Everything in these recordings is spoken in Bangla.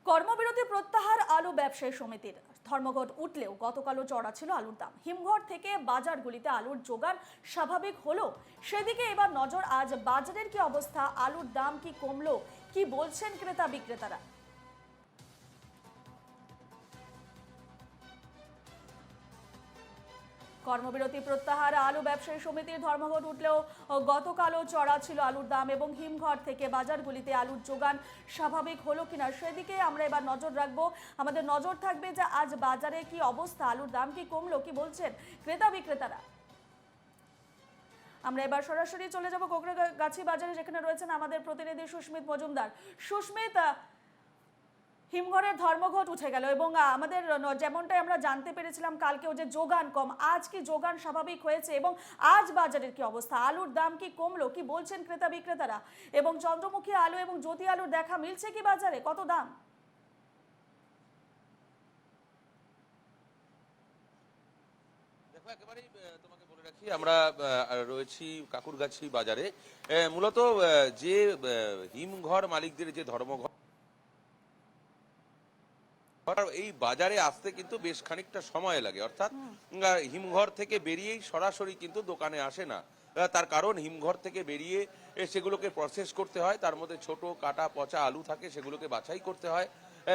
কর্মবিরতি প্রত্যাহার আলু ব্যবসায়ী সমিতির ধর্মঘট উঠলেও গতকালও চড়া ছিল আলুর দাম। হিমঘর থেকে বাজারগুলিতে আলুর যোগান স্বাভাবিক হলো, সেদিকে এবার নজর। আজ বাজারের কি অবস্থা, আলুর দাম কি কমলো, কি বলছেন ক্রেতা বিক্রেতারা? কর্মবিরতি প্রত্যাহার আলু ব্যবসায়ী সমিতির ধর্মঘট উঠলেও গতকালও চড়া ছিল আলুর দাম এবং হিমঘর থেকে বাজারগুলিতে আলুর যোগান স্বাভাবিক হলো কিনা সেদিকে আমরা এবার নজর রাখবো। আমাদের নজর থাকবে যে আজ বাজারে কি অবস্থা, আলুর দাম কি কমলো, কি বলছেন ক্রেতা বিক্রেতারা। আমরা এবার সরাসরি চলে যাব কোকড়াগাছি বাজারে, যেখানে রয়েছেন আমাদের প্রতিনিধি সুস্মিত মজুমদার। সুস্মিত, হিমঘরের ধর্মঘট উঠে গেল এবং আমাদের যেমনটাই আমরা জানতে পেরেছিলাম কালকেও যে যোগান কম, আজ কি যোগান স্বাভাবিক হয়েছে এবং আজ বাজারের কি অবস্থা, আলুর দাম কি কমলো, কি বলছেন ক্রেতা বিক্রেতারা? এবং চন্দ্রমুখী আলু এবং জ্যোতি আলুর দেখা মিলছে কি বাজারে, কত দাম? একেবারেই তোমাকে বলে রাখি, আমরা রয়েছি কাকুরগাছি বাজারে। মূলত যে হিমঘর মালিকদের যে ধর্মঘট, এই বাজারে আসতে কিন্তু বেশ খানিকটা সময় লাগে। অর্থাৎ হিমঘর থেকে বেরিয়েই সরাসরি কিন্তু দোকানে আসে না। তার কারণ হিমঘর থেকে বেরিয়ে সেগুলোকে প্রসেস করতে হয়, তার মধ্যে ছোট কাটা পচা আলু থাকে, সেগুলোকে বাছাই করতে হয়।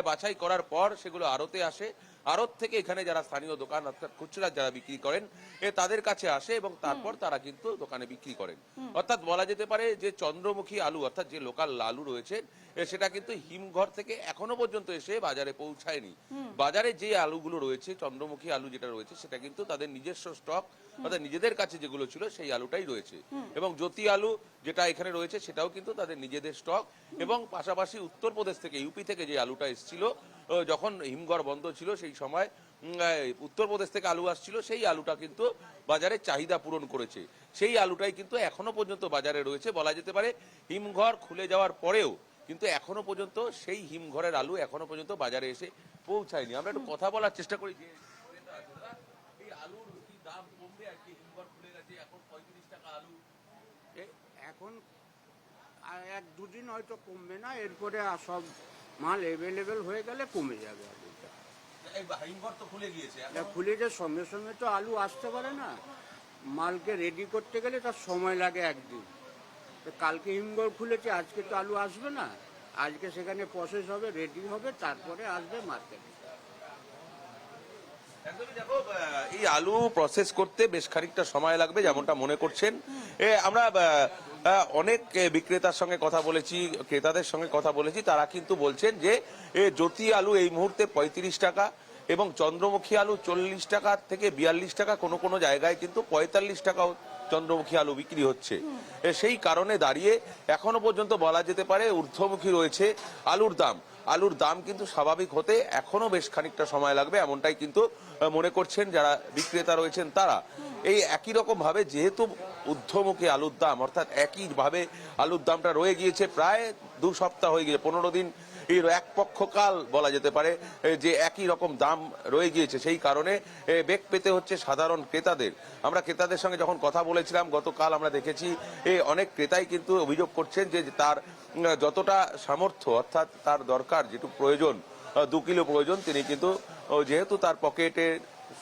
বাছাই করার পর সেগুলো আড়তে আসে, আড়ত থেকে এখানে যারা স্থানীয় দোকান অর্থাৎ খুচরা যারা বিক্রি করেন তাদের কাছে আসে এবং তারপর তারা কিন্তু দোকানে বিক্রি করেন। অর্থাৎ বলা যেতে পারে যে চন্দ্রমুখী আলু অর্থাৎ যে লোকাল আলু রয়েছে সেটা কিন্তু হিমঘর থেকে এখনো পর্যন্ত এসে বাজারে পৌঁছায়নি। বাজারে যে আলুগুলো রয়েছে, চন্দ্রমুখী আলু যেটা রয়েছে সেটা কিন্তু তাদের নিজস্ব স্টক, অর্থাৎ নিজেদের কাছে যেগুলো ছিল সেই আলুটাই রয়েছে। এবং জ্যোতি আলু যেটা এখানে রয়েছে সেটাও কিন্তু তাদের নিজেদের স্টক। এবং পাশাপাশি উত্তরপ্রদেশ থেকে, ইউপি থেকে যে আলুটা এসেছিল যখন হিমঘর বন্ধ ছিল সেই সময় উত্তরপ্রদেশ থেকে আলু আসছিল, সেই আলুটা কিন্তু বাজারে চাহিদা পূরণ করেছে। সেই আলুটাই কিন্তু এখনো পর্যন্ত বাজারে রয়েছে। বলা যেতে পারে হিমঘর খুলে যাওয়ার পরেও কিন্তু এখনো পর্যন্ত সেই হিমঘরের আলু এখনো পর্যন্ত বাজারে এসে পৌঁছায়নি। আমরা একটু কথা বলার চেষ্টা করি যে এই আলুর কি দাম কমবে, আর কি হিমঘর খুলে গেছে, এখন 35 টাকা আলু। এখন এক দুদিন হয়তো কমবে না, এরপরে সব মাল অ্যাভেলেবেল হয়ে গেলে কমে যাবে আলুটা। হিমঘর তো খুলে গিয়েছে, খুলে যে সঙ্গে সঙ্গে তো আলু আসতে পারে না, মালকে রেডি করতে গেলে তার সময় লাগে একদিন। তো কালকে হিমঘর খুলেছে, আজকে তো আলু আসবে না, আজকে সেখানে প্রসেস হবে, রেডি হবে, তারপরে আসবে মার্কেটে। একদমই দেখো, এই আলু প্রসেস করতে বেশ খানিকটা সময় লাগবে যেমনটা মনে করছেন। আমরা অনেক বিক্রেতার সঙ্গে কথা বলেছি, ক্রেতাদের সঙ্গে কথা বলেছি, তারা কিন্তু বলছেন যে জ্যোতি আলু এই মুহূর্তে 35 টাকা এবং চন্দ্রমুখী আলু 40 টাকা থেকে 42 টাকা, কোনো কোনো জায়গায় কিন্তু 45 টাকাও চন্দ্রমুখী আলু বিক্রি হচ্ছে। সেই কারণে দাঁড়িয়ে এখনো পর্যন্ত বলা যেতে পারে ঊর্ধ্বমুখী রয়েছে আলুর দাম। আলুর দাম কিন্তু স্বাভাবিক হতে এখনো বেশ খানিকটা সময় লাগবে, এমনটাই কিন্তু মনে করছেন যারা বিক্রেতা রয়েছেন তারা। এই একই রকম ভাবে যেহেতু ঊর্ধ্বমুখী আলুর দাম, অর্থাৎ একই ভাবে আলুর দামটা রয়ে গিয়েছে প্রায় 2 সপ্তাহ হয়ে গিয়েছে, 15 দিন এর এক পক্ষকাল বলা যেতে পারে যে একই রকম দাম রয়ে গিয়েছে। সেই কারণে বেগ পেতে হচ্ছে সাধারণ ক্রেতাদের। আমরা ক্রেতাদের সঙ্গে যখন কথা বলেছিলাম গতকাল, আমরা দেখেছি অনেক ক্রেতাই কিন্তু অভিযোগ করছেন যে তার যতটা সামর্থ্য অর্থাৎ তার দরকার যেটুকু প্রয়োজন, 2 কিলো প্রয়োজন, তিনি কিন্তু যেহেতু তার পকেটে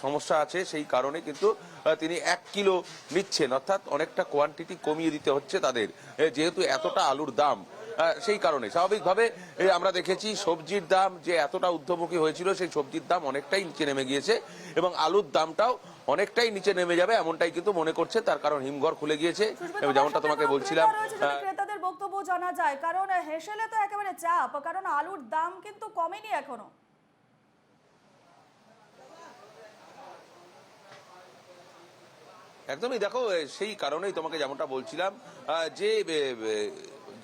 সমস্যা আছে সেই কারণে কিন্তু তিনি 1 কিলো নিচ্ছেন, অর্থাৎ অনেকটা কোয়ান্টিটি কমিয়ে দিতে হচ্ছে তাদের, যেহেতু এতটা আলুর দাম। সেই কারণে স্বাভাবিকভাবে আমরা দেখেছি সবজির দাম যে এতটা ঊর্ধ্বমুখী হয়েছিল সেই সবজির দাম অনেকটাই নিচে নেমে গিয়েছে এবং আলুর দামটাও অনেকটাই নিচে নেমে যাবে এমনটাই কিন্তু মনে করছে, তার কারণ হিমঘর খুলে গিয়েছে। যেমনটা তোমাকে বলছিলাম, ক্রেতাদের বক্তব্য জানা যায়, কারণ হেসেলে তো একেবারে চাপ, কারণ আলুর দাম কিন্তু কমেনি এখনো। একদমই দেখো, সেই কারণেই তোমাকে যেমনটা বলছিলাম যে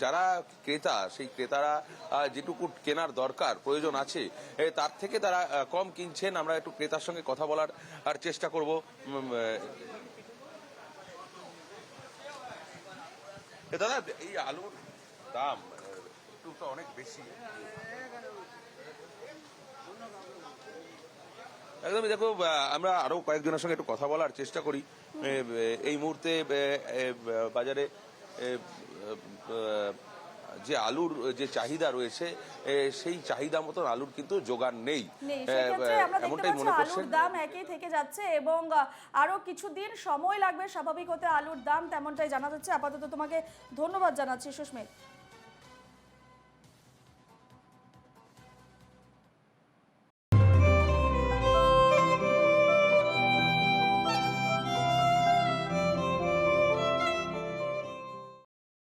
যারা ক্রেতা সেই ক্রেতারা যেটুকু কেনার দরকার প্রয়োজন আছে তার থেকে তারা কম কিনছেন। আমরা একটু ক্রেতার সঙ্গে কথা বলার আর চেষ্টা করব। দাদা, এই আলুর দাম একটু তো অনেক বেশি। একদমই দেখো, আমরা আরো কয়েকজনের সঙ্গে একটু কথা বলার চেষ্টা করি। এই মুহূর্তে বাজারে যে আলুর যে চাহিদা রয়েছে সেই চাহিদা মতন আলুর কিন্তু যোগান নেই, নেই সেক্ষেত্রে আমরা দেখতে এমনটাই পাচ্ছি মনে করছেন। আলুর দাম একই থেকে যাচ্ছে এবং আরো কিছুদিন সময় লাগবে স্বাভাবিক হতে আলুর দাম, তেমনটাই জানা যাচ্ছে। আপাতত তোমাকে ধন্যবাদ জানাচ্ছি সুস্মিত।